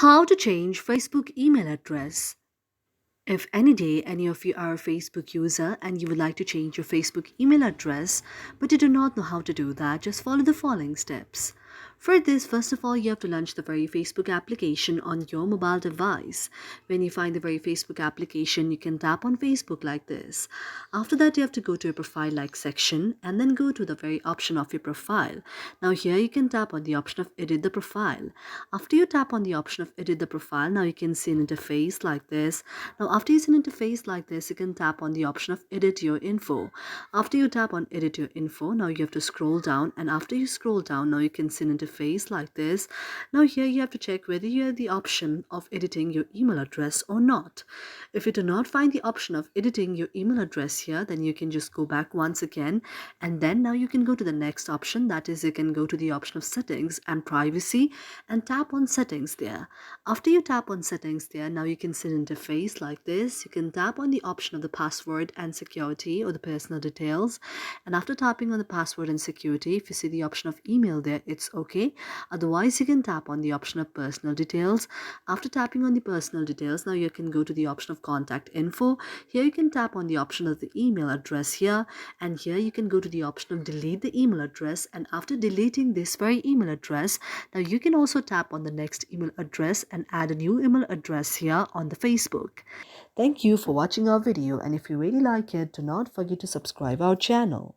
How to change Facebook email address. If any day any of you are a Facebook user and you would like to change your Facebook email address but you do not know how to do that, just follow the following steps. For this, first of all, you have to launch the very Facebook application on your mobile device. When you find the very Facebook application, you can tap on Facebook like this. After that, you have to go to your profile like section and then go to the very option of your profile. Now here you can tap on the option of edit the profile. After you tap on the option of edit the profile, now you can see an interface like this. Now after you see an interface like this, you can tap on the option of edit your info. After you tap on edit your info, now you have to scroll down, and after you scroll down, now you can see an interface like this. Now here you have to check whether you have the option of editing your email address or not. If you do not find the option of editing your email address here, then you can just go back once again, and then now you can go to the next option, that is you can go to the option of settings and privacy and tap on settings there. After you tap on settings there, now you can see an interface like this. You can tap on the option of the password and security or the personal details, and after tapping on the password and security, if you see the option of email there, it's okay. Otherwise you can tap on the option of personal details. After tapping on the personal details, now you can go to the option of contact info. Here you can tap on the option of the email address here, and here you can go to the option of delete the email address, and after deleting this very email address, now you can also tap on the next email address and add a new email address here on the Facebook. Thank you for watching our video, and if you really like it, do not forget to subscribe our channel.